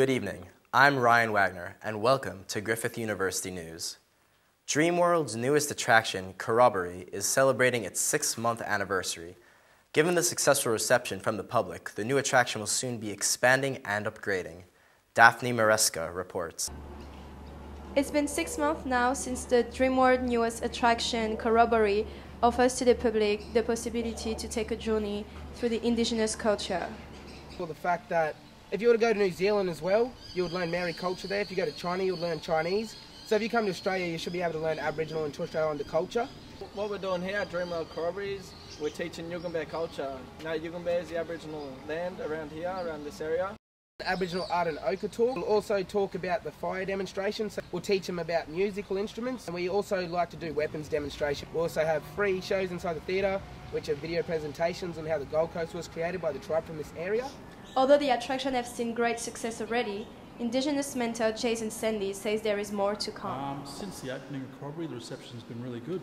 Good evening. I'm Ryan Wagner, and welcome to Griffith University News. Dreamworld's newest attraction, Corroboree, is celebrating its 6-month anniversary. Given the successful reception from the public, the new attraction will soon be expanding and upgrading. Daphne Maresca reports. It's been 6 months now since the Dreamworld newest attraction, Corroboree, offers to the public the possibility to take a journey through the indigenous culture. Well, the fact that if you were to go to New Zealand as well, you would learn Maori culture there. If you go to China, you would learn Chinese. So if you come to Australia, you should be able to learn Aboriginal and Torres Strait Islander culture. What we're doing here at Dreamworld Corroboree is we're teaching Yugambeh culture. Now, Yugambeh is the Aboriginal land around here, around this area. Aboriginal art and ochre talk. We'll also talk about the fire demonstration. So we'll teach them about musical instruments, and we also like to do weapons demonstration. We also have free shows inside the theatre, which are video presentations on how the Gold Coast was created by the tribe from this area. Although the attraction has seen great success already, Indigenous mentor Jason Sandy says there is more to come. Since the opening of Corroboree, the reception's been really good.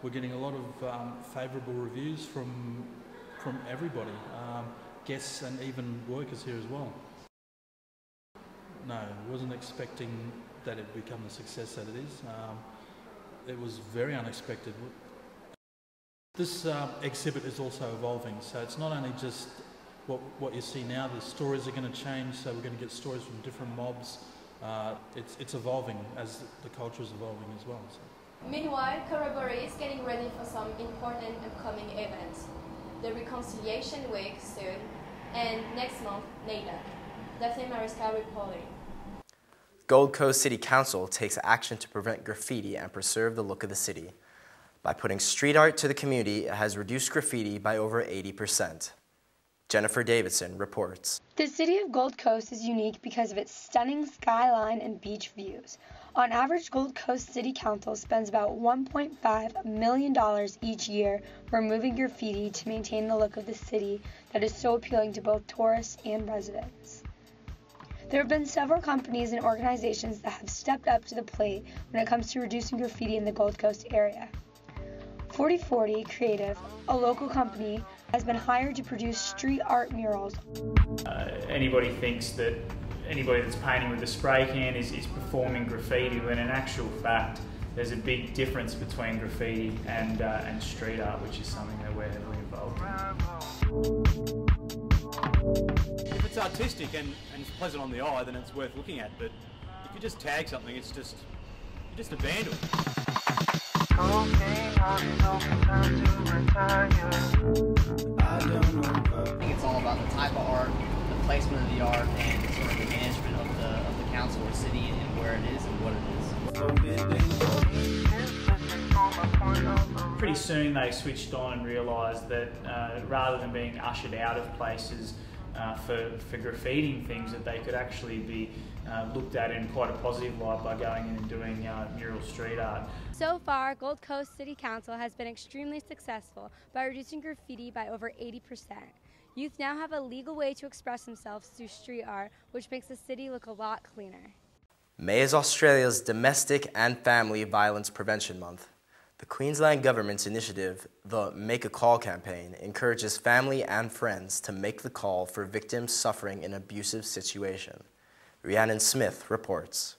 We're getting a lot of favourable reviews from everybody, guests and even workers here as well. No, I wasn't expecting that it'd become the success that it is. It was very unexpected. This exhibit is also evolving, so it's not only just what you see now. The stories are going to change, so we're going to get stories from different mobs. It's evolving as the culture is evolving as well. So. Meanwhile, Corroboree is getting ready for some important upcoming events. The Reconciliation Week soon, and next month, NAIDA. Daphne Maresca reporting. Gold Coast City Council takes action to prevent graffiti and preserve the look of the city. By putting street art to the community, it has reduced graffiti by over 80%. Jennifer Davidson reports. The city of Gold Coast is unique because of its stunning skyline and beach views. On average, Gold Coast City Council spends about $1.5 million each year removing graffiti to maintain the look of the city that is so appealing to both tourists and residents. There have been several companies and organizations that have stepped up to the plate when it comes to reducing graffiti in the Gold Coast area. 4040 Creative, a local company, has been hired to produce street art murals. Anybody thinks that anybody that's painting with a spray can is performing graffiti, when in actual fact there's a big difference between graffiti and street art, which is something that we're heavily involved in. If it's artistic and it's pleasant on the eye, then it's worth looking at, but if you just tag something, you're just a vandal. I think it's all about the type of art, the placement of the art, and sort of the management of the council or city and where it is and what it is. Pretty soon they switched on and realised that rather than being ushered out of places for graffitiing things, that they could actually be looked at in quite a positive light by going in and doing mural street art. So far, Gold Coast City Council has been extremely successful by reducing graffiti by over 80%. Youth now have a legal way to express themselves through street art, which makes the city look a lot cleaner. May is Australia's Domestic and Family Violence Prevention Month. The Queensland Government's initiative, the Make a Call campaign, encourages family and friends to make the call for victims suffering an abusive situation. Rhiannon Smith reports.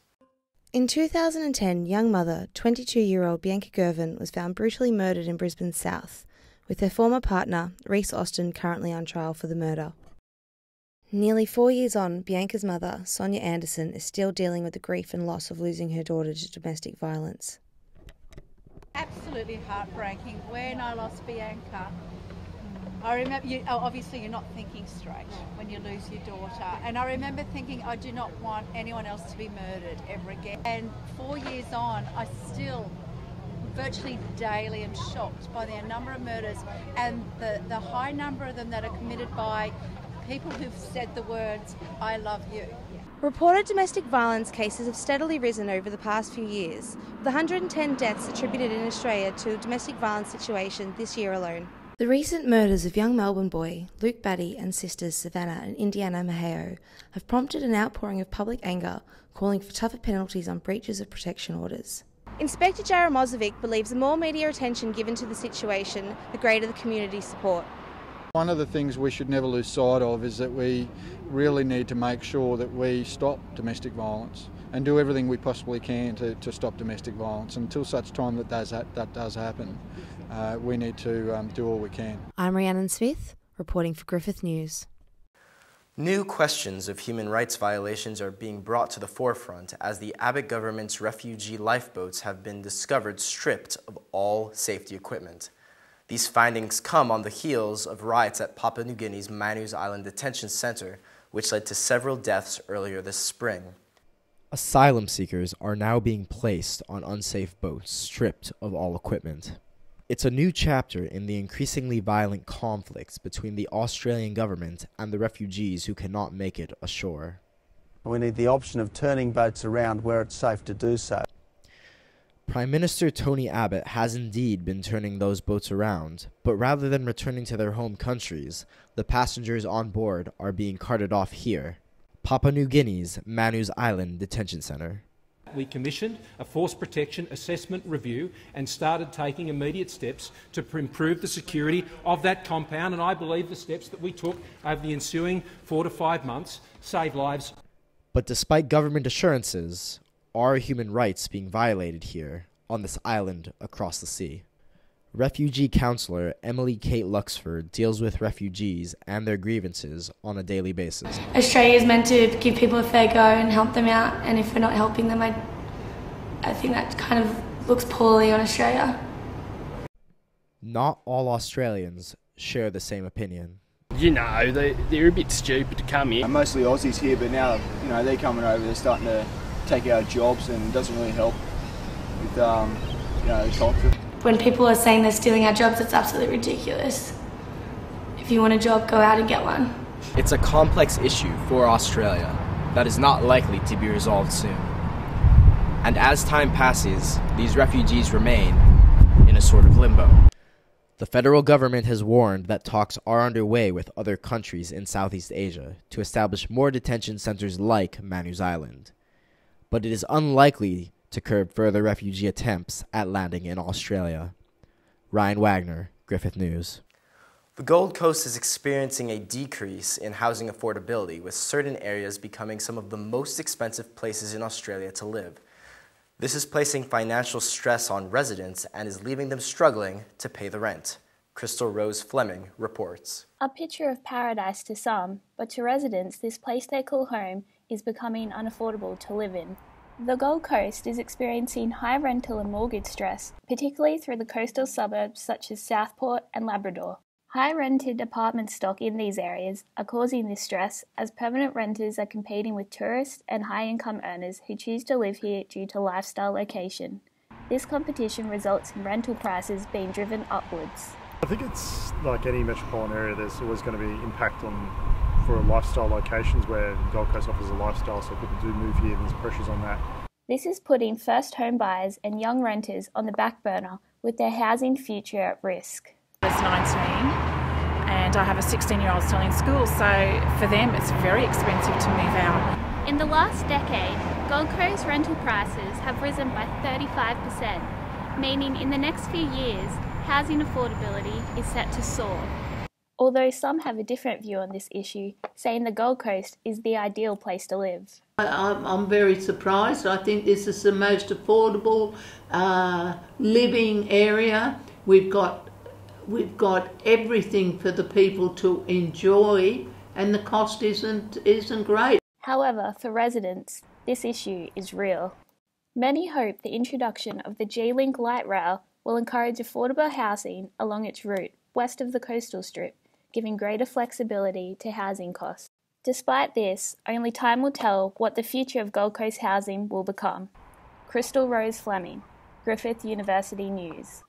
In 2010, young mother, 22-year-old Bianca Gervin, was found brutally murdered in Brisbane's south, with her former partner, Reese Austin, currently on trial for the murder. Nearly 4 years on, Bianca's mother, Sonia Anderson, is still dealing with the grief and loss of losing her daughter to domestic violence. Absolutely heartbreaking. When I lost Bianca, I remember, obviously you're not thinking straight when you lose your daughter, and I remember thinking I do not want anyone else to be murdered ever again. And 4 years on, I still virtually daily am shocked by the number of murders and the high number of them that are committed by people who've said the words, "I love you." Reported domestic violence cases have steadily risen over the past few years, with 110 deaths attributed in Australia to a domestic violence situation this year alone. The recent murders of young Melbourne boy Luke Batty and sisters Savannah and Indiana Maheo have prompted an outpouring of public anger, calling for tougher penalties on breaches of protection orders. Inspector Jaramozovic believes the more media attention given to the situation, the greater the community support. One of the things we should never lose sight of is that we really need to make sure that we stop domestic violence and do everything we possibly can to stop domestic violence. Until such time that does happen, we need to do all we can. I'm Rhiannon Smith, reporting for Griffith News. New questions of human rights violations are being brought to the forefront as the Abbott government's refugee lifeboats have been discovered stripped of all safety equipment. These findings come on the heels of riots at Papua New Guinea's Manus Island Detention Center, which led to several deaths earlier this spring. Asylum seekers are now being placed on unsafe boats, stripped of all equipment. It's a new chapter in the increasingly violent conflicts between the Australian government and the refugees who cannot make it ashore. We need the option of turning boats around where it's safe to do so. Prime Minister Tony Abbott has indeed been turning those boats around, but rather than returning to their home countries, the passengers on board are being carted off here, Papua New Guinea's Manus Island Detention Center. We commissioned a force protection assessment review and started taking immediate steps to improve the security of that compound, and I believe the steps that we took over the ensuing 4 to 5 months saved lives. But despite government assurances, are human rights being violated here on this island across the sea? Refugee counsellor Emily Kate Luxford deals with refugees and their grievances on a daily basis. Australia is meant to give people a fair go and help them out, and if we're not helping them, I think that kind of looks poorly on Australia. Not all Australians share the same opinion. You know, they're a bit stupid to come here. Mostly Aussies here, but now, you know, they're coming over, they're starting to take our jobs, and it doesn't really help with, you know, the culture. When people are saying they're stealing our jobs, it's absolutely ridiculous. If you want a job, go out and get one. It's a complex issue for Australia that is not likely to be resolved soon. And as time passes, these refugees remain in a sort of limbo. The federal government has warned that talks are underway with other countries in Southeast Asia to establish more detention centers like Manus Island. But it is unlikely to curb further refugee attempts at landing in Australia. Ryan Wagner, Griffith News. The Gold Coast is experiencing a decrease in housing affordability, with certain areas becoming some of the most expensive places in Australia to live. This is placing financial stress on residents and is leaving them struggling to pay the rent. Crystal Rose Fleming reports. A picture of paradise to some, but to residents, this place they call home is becoming unaffordable to live in. The Gold Coast is experiencing high rental and mortgage stress, particularly through the coastal suburbs such as Southport and Labrador. High rented apartment stock in these areas are causing this stress as permanent renters are competing with tourists and high-income earners who choose to live here due to lifestyle location. This competition results in rental prices being driven upwards. I think it's like any metropolitan area, there's always going to be impact for lifestyle locations where Gold Coast offers a lifestyle, so people do move here, there's pressures on that. This is putting first home buyers and young renters on the back burner with their housing future at risk. I was 19 and I have a 16-year-old still in school, so for them it's very expensive to move out. In the last decade, Gold Coast rental prices have risen by 35%, meaning in the next few years, housing affordability is set to soar. Although some have a different view on this issue, saying the Gold Coast is the ideal place to live. I'm very surprised. I think this is the most affordable living area. We've got everything for the people to enjoy, and the cost isn't great. However, for residents, this issue is real. Many hope the introduction of the G-Link light rail will encourage affordable housing along its route west of the coastal strip, giving greater flexibility to housing costs. Despite this, only time will tell what the future of Gold Coast housing will become. Crystal Rose Fleming, Griffith University News.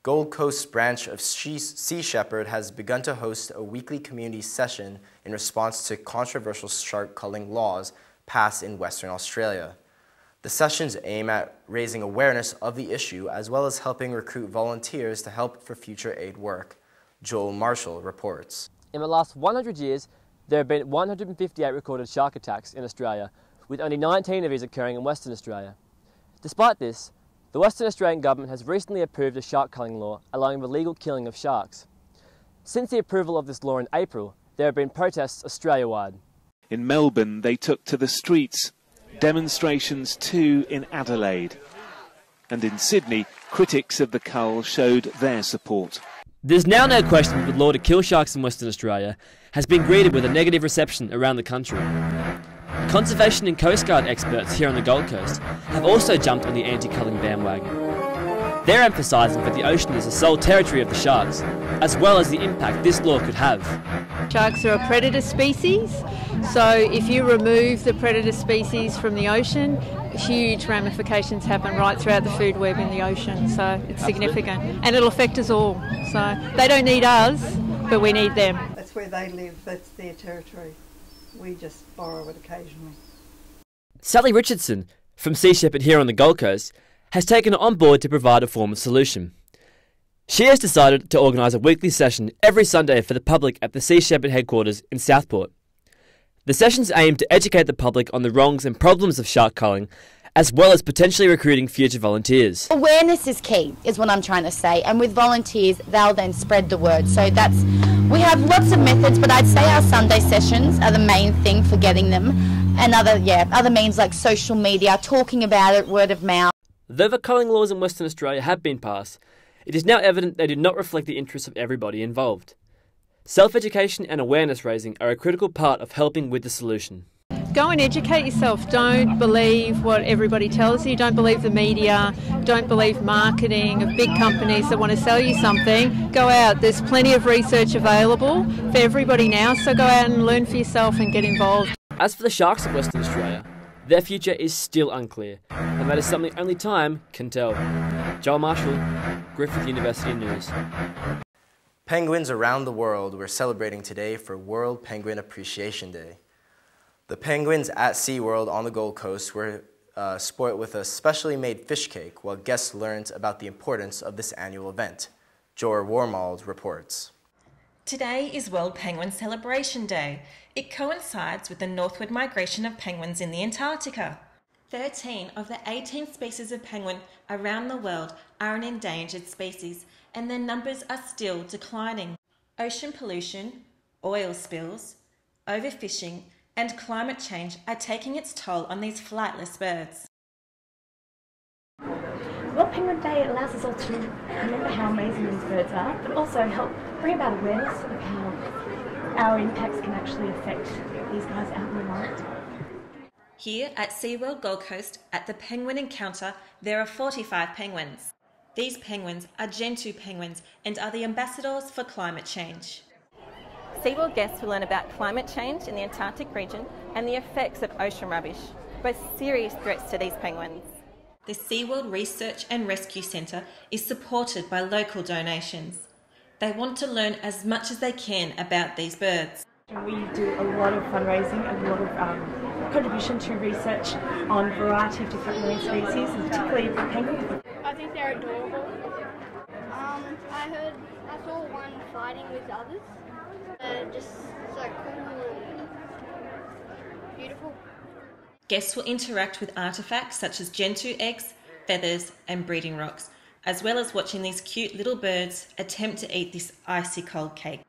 Gold Coast's branch of Sea Shepherd has begun to host a weekly community session in response to controversial shark culling laws passed in Western Australia. The sessions aim at raising awareness of the issue as well as helping recruit volunteers to help for future aid work. Joel Marshall reports. In the last 100 years, there have been 158 recorded shark attacks in Australia, with only 19 of these occurring in Western Australia. Despite this, the Western Australian government has recently approved a shark culling law allowing the legal killing of sharks. Since the approval of this law in April, there have been protests Australia-wide. In Melbourne, they took to the streets. Demonstrations too in Adelaide. And in Sydney, critics of the cull showed their support. There's now no question that the law to kill sharks in Western Australia has been greeted with a negative reception around the country. Conservation and Coast Guard experts here on the Gold Coast have also jumped on the anti-culling bandwagon. They're emphasising that the ocean is the sole territory of the sharks, as well as the impact this law could have. Sharks are a predator species, so if you remove the predator species from the ocean, huge ramifications happen right throughout the food web in the ocean, so it's significant. And it'll affect us all. So they don't need us, but we need them. That's where they live, that's their territory. We just borrow it occasionally. Sally Richardson, from Sea Shepherd here on the Gold Coast, has taken it on board to provide a form of solution. She has decided to organise a weekly session every Sunday for the public at the Sea Shepherd headquarters in Southport. The sessions aim to educate the public on the wrongs and problems of shark culling, as well as potentially recruiting future volunteers. Awareness is key, is what I'm trying to say, and with volunteers, they'll then spread the word. So we have lots of methods, but I'd say our Sunday sessions are the main thing for getting them, and other means like social media, talking about it, word of mouth. Though the culling laws in Western Australia have been passed, it is now evident they do not reflect the interests of everybody involved. Self-education and awareness raising are a critical part of helping with the solution. Go and educate yourself. Don't believe what everybody tells you. Don't believe the media. Don't believe marketing of big companies that want to sell you something. Go out. There's plenty of research available for everybody now, so go out and learn for yourself and get involved. As for the sharks of Western Australia, their future is still unclear, and that is something only time can tell. Joel Marshall, Griffith University News. Penguins around the world were celebrating today for World Penguin Appreciation Day. The penguins at SeaWorld on the Gold Coast were spoilt with a specially made fish cake while guests learned about the importance of this annual event. Jor Warmald reports. Today is World Penguin Celebration Day. It coincides with the northward migration of penguins in the Antarctica. 13 of the 18 species of penguin around the world are an endangered species, and their numbers are still declining. Ocean pollution, oil spills, overfishing, and climate change are taking its toll on these flightless birds. World Penguin Day allows us all to remember how amazing these birds are, but also help bring about awareness of how our impacts can actually affect these guys out in the wild. Here at SeaWorld Gold Coast, at the Penguin Encounter, there are 45 penguins. These penguins are Gentoo penguins and are the ambassadors for climate change. SeaWorld guests will learn about climate change in the Antarctic region and the effects of ocean rubbish, both serious threats to these penguins. The SeaWorld Research and Rescue Centre is supported by local donations. They want to learn as much as they can about these birds. We do a lot of fundraising and a lot of contribution to research on a variety of different marine species, and particularly the penguin. I think they're adorable. I saw one fighting with others. They're just so cool and beautiful. Guests will interact with artefacts such as Gentoo eggs, feathers and breeding rocks, as well as watching these cute little birds attempt to eat this icy cold cake.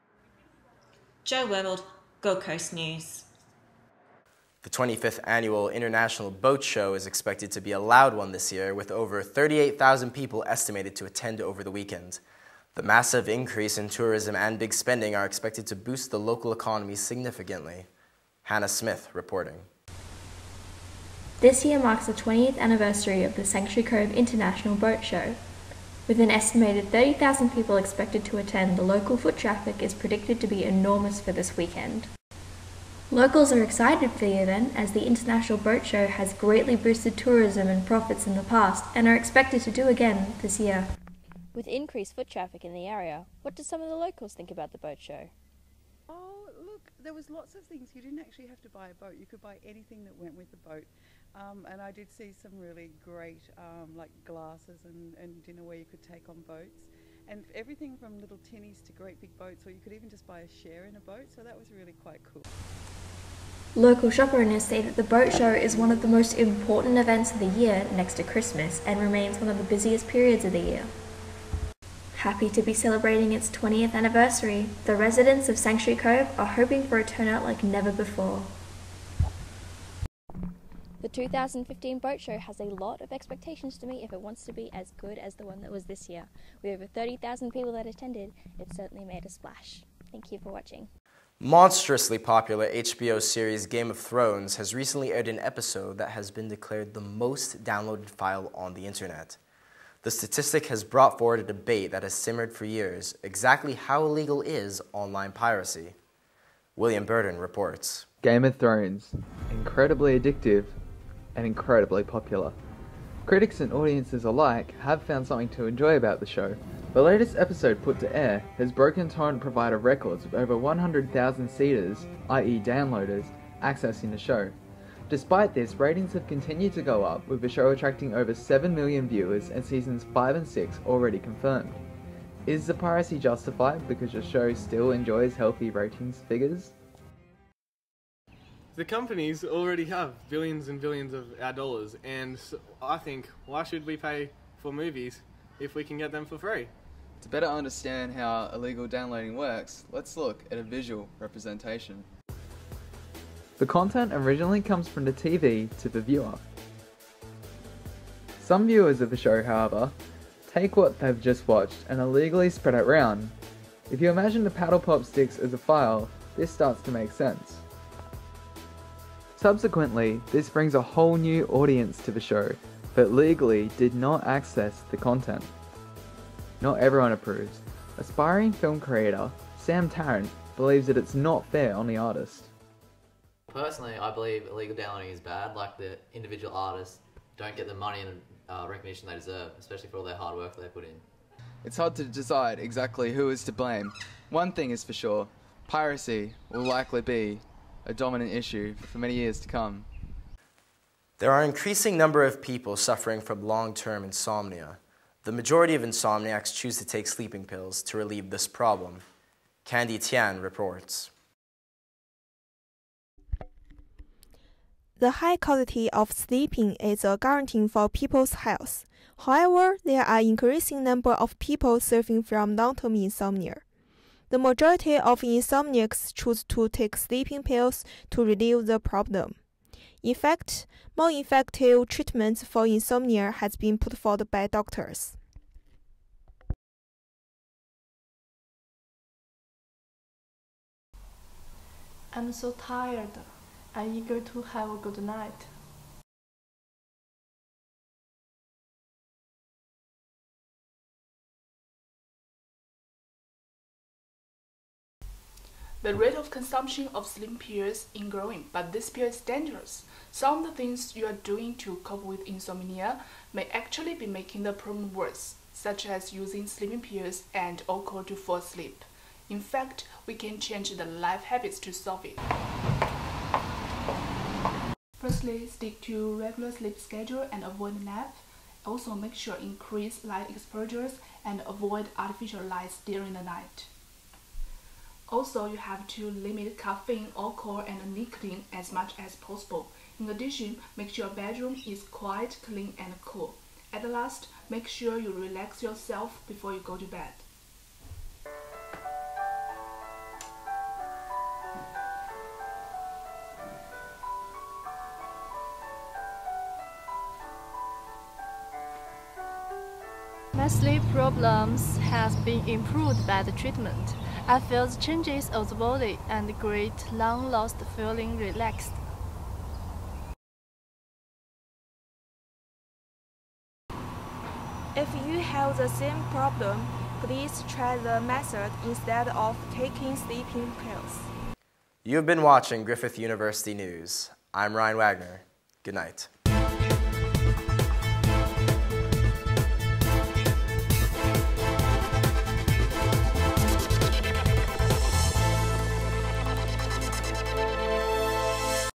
Jo Wermeld, Gold Coast News. The 25th Annual International Boat Show is expected to be a loud one this year, with over 38,000 people estimated to attend over the weekend. The massive increase in tourism and big spending are expected to boost the local economy significantly. Hannah Smith reporting. This year marks the 20th anniversary of the Sanctuary Cove International Boat Show. With an estimated 30,000 people expected to attend, the local foot traffic is predicted to be enormous for this weekend. Locals are excited for the event as the International Boat Show has greatly boosted tourism and profits in the past and are expected to do again this year. With increased foot traffic in the area, what do some of the locals think about the boat show? Oh, look, there was lots of things. You didn't actually have to buy a boat. You could buy anything that went with the boat. And I did see some really great like glasses and dinnerware you could take on boats. And everything from little tinnies to great big boats, or you could even just buy a share in a boat. So that was really quite cool. Local shop owners say that the boat show is one of the most important events of the year next to Christmas and remains one of the busiest periods of the year. Happy to be celebrating its 20th anniversary, the residents of Sanctuary Cove are hoping for a turnout like never before. The 2015 boat show has a lot of expectations to meet if it wants to be as good as the one that was this year. With over 30,000 people that attended, it certainly made a splash. Thank you for watching. Monstrously popular HBO series Game of Thrones has recently aired an episode that has been declared the most downloaded file on the internet. The statistic has brought forward a debate that has simmered for years. Exactly how illegal is online piracy? William Burden reports. Game of Thrones, incredibly addictive and incredibly popular. Critics and audiences alike have found something to enjoy about the show. The latest episode put to air has broken torrent provider records with over 100,000 seeders, i.e. downloaders, accessing the show. Despite this, ratings have continued to go up, with the show attracting over 7 million viewers and seasons 5 and 6 already confirmed. Is the piracy justified because the show still enjoys healthy ratings figures? The companies already have billions and billions of our dollars, and I think, why should we pay for movies if we can get them for free? To better understand how illegal downloading works, let's look at a visual representation. The content originally comes from the TV to the viewer. Some viewers of the show, however, take what they've just watched and illegally spread it around. If you imagine the paddle pop sticks as a file, this starts to make sense. Subsequently, this brings a whole new audience to the show, but legally did not access the content. Not everyone approves. Aspiring film creator Sam Tarrant believes that it's not fair on the artist. Personally, I believe illegal downloading is bad. Like, the individual artists don't get the money and recognition they deserve, especially for all their hard work they put in. It's hard to decide exactly who is to blame. One thing is for sure, piracy will likely be a dominant issue for many years to come. There are an increasing number of people suffering from long-term insomnia. The majority of insomniacs choose to take sleeping pills to relieve this problem. Candy Tian reports. The high quality of sleeping is a guarantee for people's health. However, there are increasing number of people suffering from long-term insomnia. The majority of insomniacs choose to take sleeping pills to relieve the problem. In fact, more effective treatments for insomnia has been put forward by doctors. I'm so tired. I'm eager to have a good night. The rate of consumption of sleeping pills is growing, but this pill is dangerous. Some of the things you are doing to cope with insomnia may actually be making the problem worse, such as using sleeping pills and alcohol to fall asleep. In fact, we can change the life habits to solve it. Firstly, stick to regular sleep schedule and avoid nap. Also, make sure increase light exposures and avoid artificial lights during the night. Also, you have to limit caffeine, alcohol, and nicotine as much as possible. In addition, make sure your bedroom is quiet, clean, and cool. At last, make sure you relax yourself before you go to bed. My sleep problems has been improved by the treatment. I feel the changes of the body and great long-lost feeling relaxed. If you have the same problem, please try the method instead of taking sleeping pills. You've been watching Griffith University News. I'm Ryan Wagner. Good night.